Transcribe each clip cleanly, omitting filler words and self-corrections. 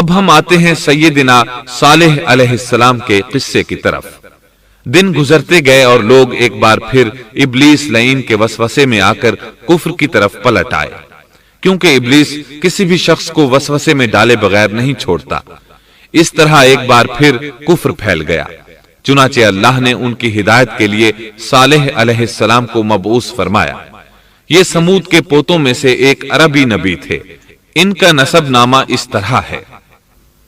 اب ہم آتے ہیں سیدنا صالح علیہ السلام کے قصے کی طرف۔ دن گزرتے گئے اور لوگ ایک بار پھر ابلیس لعین کے وسوسے میں آ کر کفر کی طرف پلٹ آئے، کیونکہ ابلیس کسی بھی شخص کو وسوسے میں ڈالے بغیر نہیں چھوڑتا۔ اس طرح ایک بار پھر کفر پھیل گیا، چنانچہ اللہ نے ان کی ہدایت کے لیے صالح علیہ السلام کو مبعوث فرمایا۔ یہ سمود کے پوتوں میں سے ایک عربی نبی تھے۔ ان کا نسب نامہ اس طرح ہے: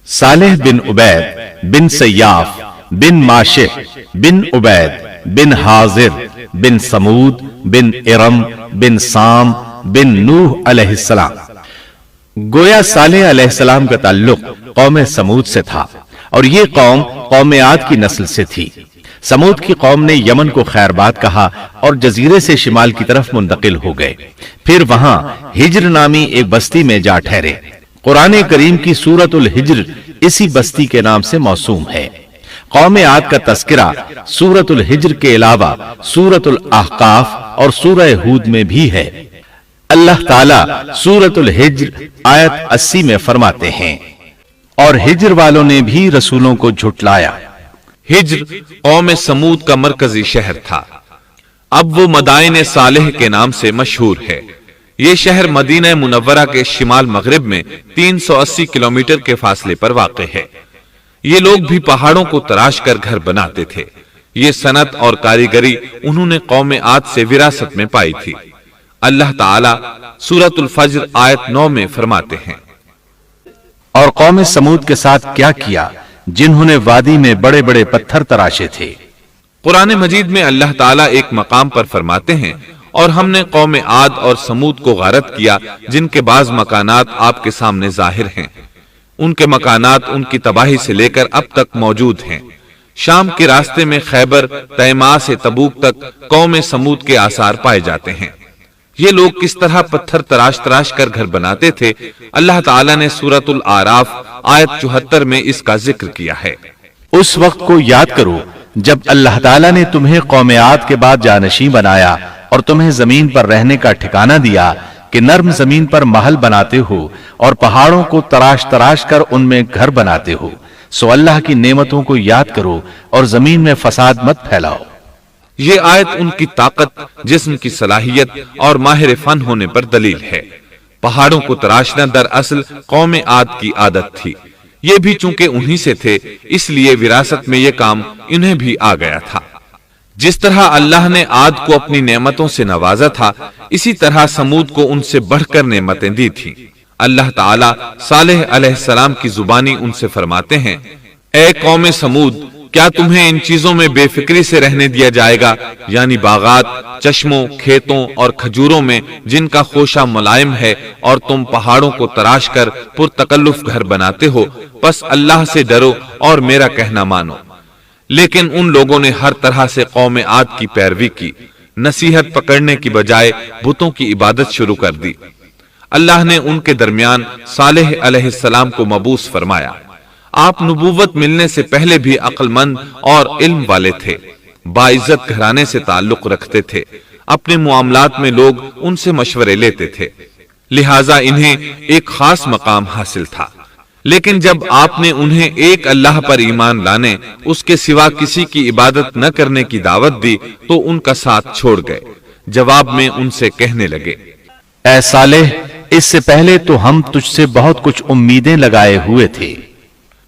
صالح بن عبید بن سیاف بن ماشح بن عبید بن حاضر بن سمود بن ارم بن سام بن نوح علیہ السلام۔ گویا صالح علیہ السلام کا تعلق قوم سمود سے تھا، اور یہ قوم قوم عاد کی نسل سے تھی۔ سمود کی قوم نے یمن کو خیر باد کہا اور جزیرے سے شمال کی طرف منتقل ہو گئے، پھر وہاں ہجر نامی ایک بستی میں جا ٹھہرے۔ قرآن کریم کی سورۃ الحجر اسی بستی کے نام سے موسوم ہے۔ قوم عاد کا تذکرہ سورۃ الحجر کے علاوہ سورۃ الاحقاف اور سورہ ہود میں بھی ہے۔ اللہ تعالیٰ سورۃ الحجر آیت 80 میں فرماتے ہیں، اور ہجر والوں نے بھی رسولوں کو جھٹلایا۔ ہجر قوم سمود کا مرکزی شہر تھا۔ اب وہ مدائن صالح کے نام سے مشہور ہے۔ یہ شہر مدینہ منورہ کے شمال مغرب میں 380 کلومیٹر کے فاصلے پر واقع ہے۔ یہ لوگ بھی پہاڑوں کو تراش کر گھر بناتے تھے۔ یہ صنعت اور کاریگری انہوں نے قوم عاد سے وراثت میں پائی تھی۔ اللہ تعالیٰ سورۃ الفجر آیت 9 میں فرماتے ہیں، اور قوم سمود کے ساتھ کیا کیا جنہوں نے وادی میں بڑے بڑے پتھر تراشے تھے۔ قرآن مجید میں اللہ تعالیٰ ایک مقام پر فرماتے ہیں، اور ہم نے قوم عاد اور سمود کو غارت کیا جن کے بعض مکانات آپ کے سامنے ظاہر ہیں۔ ان کے مکانات ان کی تباہی سے لے کر اب تک موجود ہیں۔ شام کے راستے میں خیبر، تیماء سے تبوک تک قوم سمود کے آثار پائے جاتے ہیں۔ یہ لوگ کس طرح پتھر تراش تراش کر گھر بناتے تھے، اللہ تعالیٰ نے سورۃ الاعراف آیت 74 میں اس کا ذکر کیا ہے۔ اس وقت کو یاد کرو جب اللہ تعالیٰ نے تمہیں قوم عاد کے بعد جانشین بنایا اور تمہیں زمین پر رہنے کا ٹھکانہ دیا کہ نرم زمین پر محل بناتے ہو اور پہاڑوں کو تراش تراش کر ان میں گھر بناتے ہو۔ سو اللہ کی نعمتوں کو یاد کرو اور زمین میں فساد مت پھیلاؤ۔ یہ آیت ان کی طاقت، جسم کی صلاحیت اور ماہر فن ہونے پر دلیل ہے۔ پہاڑوں کو تراشنا دراصل قوم عاد کی عادت تھی۔ یہ بھی چونکہ انہی سے تھے، اس لیے وراثت میں یہ کام انہیں بھی آ گیا تھا۔ جس طرح اللہ نے عاد کو اپنی نعمتوں سے نوازا تھا، اسی طرح سمود کو ان سے بڑھ کر نعمتیں دی تھیں۔ اللہ تعالیٰ صالح علیہ السلام کی زبانی ان سے فرماتے ہیں، اے قوم سمود، کیا تمہیں ان چیزوں میں بے فکری سے رہنے دیا جائے گا، یعنی باغات، چشموں، کھیتوں اور کھجوروں میں جن کا خوشہ ملائم ہے، اور تم پہاڑوں کو تراش کر پرتکلف گھر بناتے ہو؟ پس اللہ سے ڈرو اور میرا کہنا مانو۔ لیکن ان لوگوں نے ہر طرح سے قوم عاد کی پیروی کی، نصیحت پکڑنے کی بجائے بتوں کی عبادت شروع کر دی۔ اللہ نے ان کے درمیان صالح علیہ السلام کو مبعوث فرمایا۔ آپ نبوت ملنے سے پہلے بھی عقل مند اور علم والے تھے، باعزت گھرانے سے تعلق رکھتے تھے، اپنے معاملات میں لوگ ان سے مشورے لیتے تھے، لہٰذا انہیں ایک خاص مقام حاصل تھا۔ لیکن جب آپ نے انہیں ایک اللہ پر ایمان لانے، اس کے سوا کسی کی عبادت نہ کرنے کی دعوت دی تو ان کا ساتھ چھوڑ گئے۔ جواب میں ان سے کہنے لگے، اے صالح، اس سے پہلے تو ہم تجھ سے بہت کچھ امیدیں لگائے ہوئے تھے۔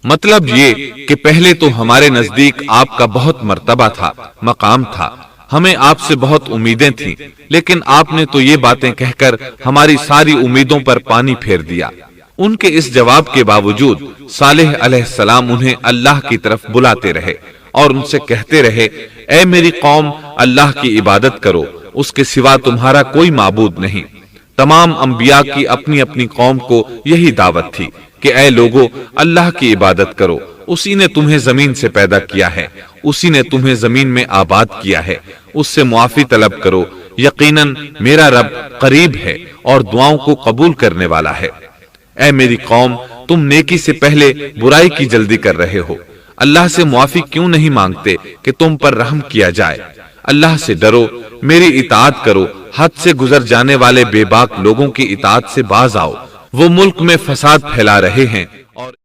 مطلب یہ کہ پہلے تو ہمارے نزدیک آپ کا بہت مرتبہ تھا، مقام تھا، ہمیں آپ سے بہت امیدیں تھیں، لیکن آپ نے تو یہ باتیں کہہ کر ہماری ساری امیدوں پر پانی پھیر دیا۔ ان کے اس جواب کے باوجود صالح علیہ السلام انہیں اللہ کی طرف بلاتے رہے اور ان سے کہتے رہے، اے میری قوم، اللہ کی عبادت کرو، اس کے سوا تمہارا کوئی معبود نہیں۔ تمام انبیاء کی اپنی اپنی قوم کو یہی دعوت تھی کہ اے لوگو، اللہ کی عبادت کرو، اسی نے تمہیں زمین سے پیدا کیا ہے، اسی نے تمہیں زمین میں آباد کیا ہے، اس سے معافی طلب کرو، یقیناً میرا رب قریب ہے اور دعاؤں کو قبول کرنے والا ہے۔ اے میری قوم، تم نیکی سے پہلے برائی کی جلدی کر رہے ہو، اللہ سے معافی کیوں نہیں مانگتے کہ تم پر رحم کیا جائے؟ اللہ سے ڈرو، میری اطاعت کرو، حد سے گزر جانے والے بے باک لوگوں کی اطاعت سے باز آؤ، وہ ملک میں فساد پھیلا رہے ہیں اور